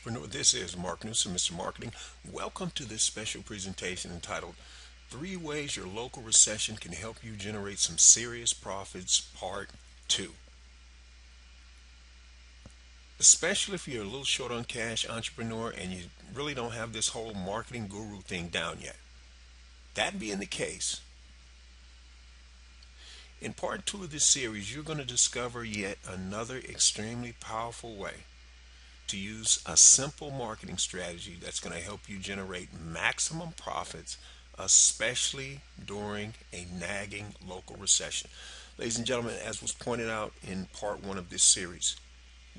entrepreneur. This is Mark Newsom, Mr. Marketing. Welcome to this special presentation entitled Three Ways Your Local Recession Can Help You Generate Some Serious Profits, Part 2. Especially if you're a little short on cash entrepreneur and you really don't have this whole marketing guru thing down yet. That being the case, in part 2 of this series, you're going to discover yet another extremely powerful way to use a simple marketing strategy that's going to help you generate maximum profits, especially during a nagging local recession. Ladies and gentlemen, as was pointed out in part 1 of this series,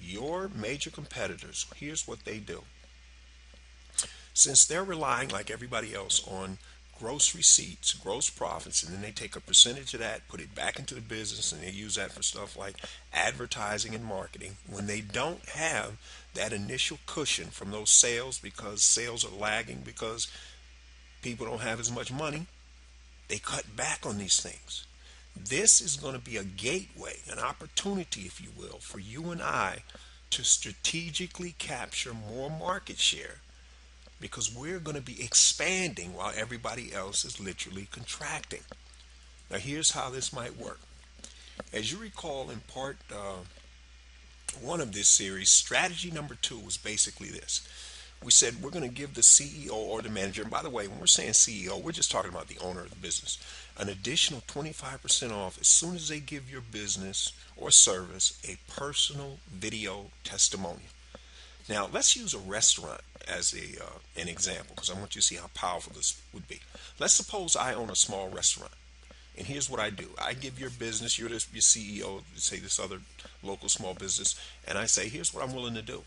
your major competitors, here's what they do. Since they're relying, like everybody else, on gross receipts, gross profits, and then they take a percentage of that, put it back into the business, and they use that for stuff like advertising and marketing. When they don't have that initial cushion from those sales because sales are lagging because people don't have as much money, they cut back on these things. This is going to be a gateway, an opportunity, if you will, for you and I to strategically capture more market share, because we're going to be expanding while everybody else is literally contracting. Now, here's how this might work. As you recall, in part 1 of this series, strategy number 2 was basically this. We said we're going to give the CEO or the manager, and by the way, when we're saying CEO, we're just talking about the owner of the business, an additional 25% off as soon as they give your business or service a personal video testimonial. Now, let's use a restaurant as an example, because I want you to see how powerful this would be. Let's suppose I own a small restaurant, and here's what I do. I give your business, you're your CEO, say this other local small business, and I say, here's what I'm willing to do.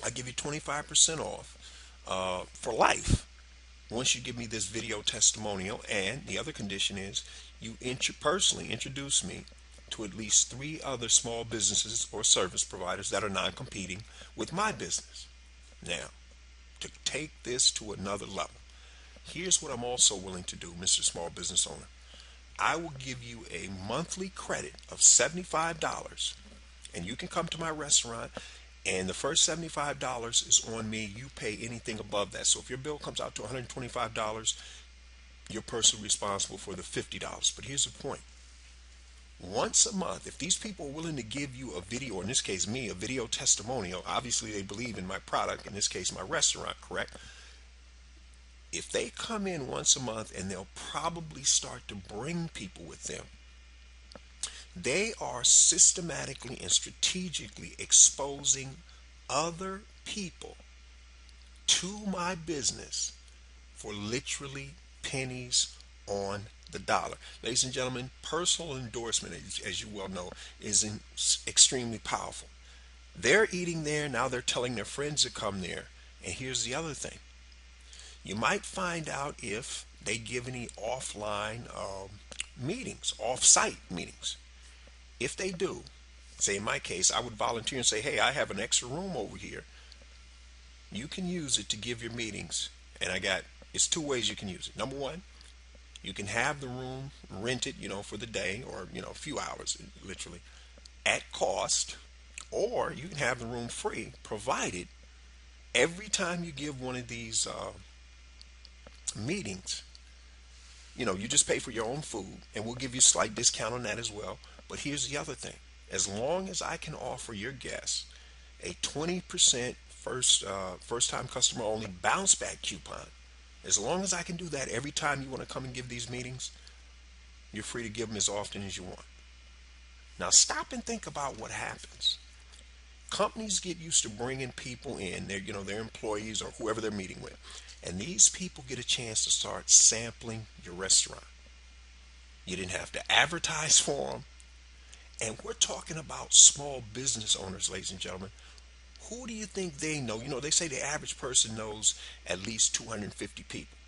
I give you 25% off for life once you give me this video testimonial, and the other condition is you personally introduce me to at least 3 other small businesses or service providers that are non-competing with my business. Now, to take this to another level, here's what I'm also willing to do, Mr. Small Business Owner. I will give you a monthly credit of $75, and you can come to my restaurant, and the first $75 is on me. You pay anything above that. So if your bill comes out to $125, you're personally responsible for the $50. But here's the point. Once a month, if these people are willing to give you a video, or in this case me, a video testimonial, obviously they believe in my product, in this case my restaurant, correct? If they come in once a month, and they'll probably start to bring people with them, they are systematically and strategically exposing other people to my business for literally pennies on the dollar. Ladies and gentlemen, personal endorsement, as you well know, is extremely powerful. They're eating there, now they're telling their friends to come there. And here's the other thing. You might find out if they give any offline meetings, off-site meetings. If they do, say in my case, I would volunteer and say, hey, I have an extra room over here. You can use it to give your meetings. And it's 2 ways you can use it. Number 1, you can have the room rented, for the day, or, a few hours, literally, at cost. Or you can have the room free, provided every time you give one of these meetings, you just pay for your own food, and we'll give you a slight discount on that as well. But here's the other thing. As long as I can offer your guests a 20% first-time customer only bounce back coupon, as long as I can do that every time you want to come and give these meetings, you're free to give them as often as you want. Now stop and think about what happens. Companies get used to bringing people in, their employees or whoever they're meeting with, and these people get a chance to start sampling your restaurant. You didn't have to advertise for them. And we're talking about small business owners, ladies and gentlemen. Who do you think they know? They say the average person knows at least 250 people.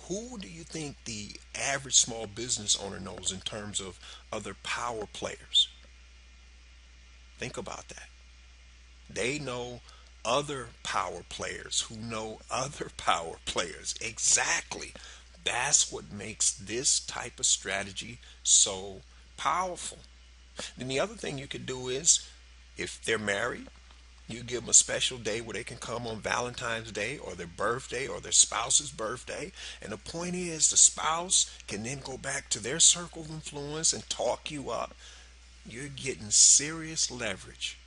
Who do you think the average small business owner knows in terms of other power players? Think about that. They know other power players who know other power players. Exactly. That's what makes this type of strategy so powerful. Then the other thing you could do is, if they're married, You give them a special day where they can come on Valentine's Day or their birthday or their spouse's birthday. And the point is, the spouse can then go back to their circle of influence and talk you up. You're getting serious leverage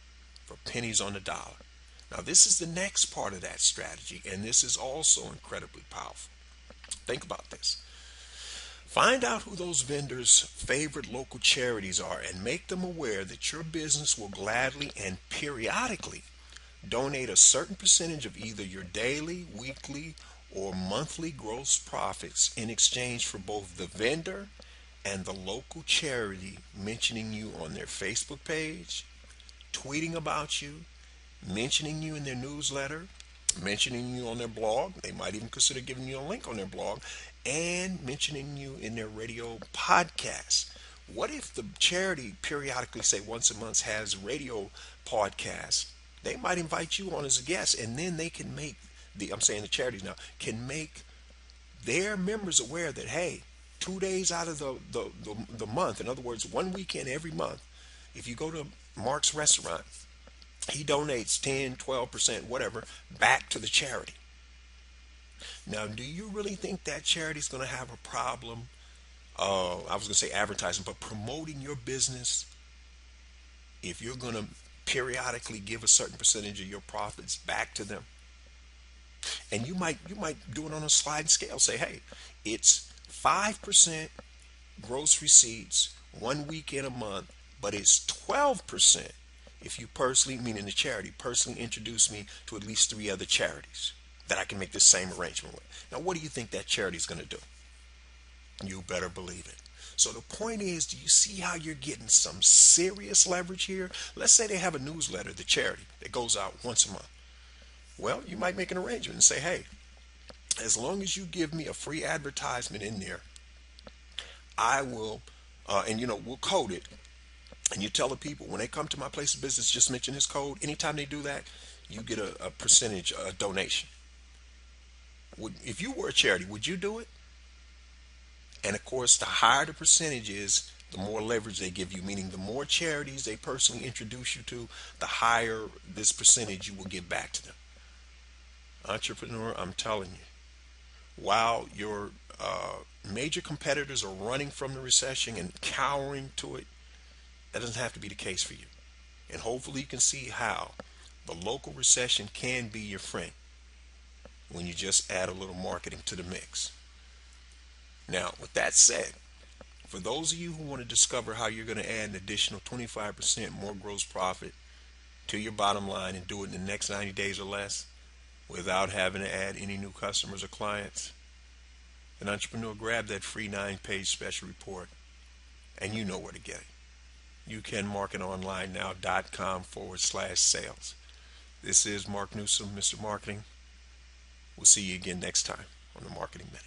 for pennies on the dollar. Now, this is the next part of that strategy, and this is also incredibly powerful. Think about this. Find out who those vendors' favorite local charities are and make them aware that your business will gladly and periodically donate a certain percentage of either your daily, weekly, or monthly gross profits in exchange for both the vendor and the local charity mentioning you on their Facebook page, tweeting about you, mentioning you in their newsletter, mentioning you on their blog. They might even consider giving you a link on their blog, and mentioning you in their radio podcast. What if the charity periodically, say once a month, has radio podcasts? They might invite you on as a guest, and then they can make I'm saying the charities now, can make their members aware that, hey, 2 days out of the month, in other words, one weekend every month, if you go to Mark's restaurant, he donates 10, 12%, whatever, back to the charity. Now, do you really think that charity is going to have a problem? I was going to say advertising, but promoting your business if you're going to periodically give a certain percentage of your profits back to them? And you might do it on a sliding scale. Say, hey, it's 5% gross receipts one week in a month, but it's 12% if you personally, meaning the charity, personally introduce me to at least 3 other charities that I can make the same arrangement with. Now, what do you think that charity is going to do? You better believe it. So the point is, do you see how you're getting some serious leverage here? Let's say they have a newsletter, the charity, that goes out once a month. Well, you might make an arrangement and say, hey, as long as you give me a free advertisement in there, I will, and we'll code it. And you tell the people when they come to my place of business, just mention this code. Anytime they do that, you get a percentage, a donation. If you were a charity, would you do it? And of course, the higher the percentage is, the more leverage they give you, meaning the more charities they personally introduce you to, the higher this percentage you will give back to them. Entrepreneur, I'm telling you, while your major competitors are running from the recession and cowering to it, that doesn't have to be the case for you. And hopefully you can see how the local recession can be your friend when you just add a little marketing to the mix. Now, with that said, for those of you who want to discover how you're going to add an additional 25% more gross profit to your bottom line and do it in the next 90 days or less without having to add any new customers or clients, then entrepreneur, grab that free 9-page special report, and you know where to get it. youcanmarketonlinenow.com/sales. This is Mark Newsom, Mr. Marketing. We'll see you again next time on the Marketing Minute.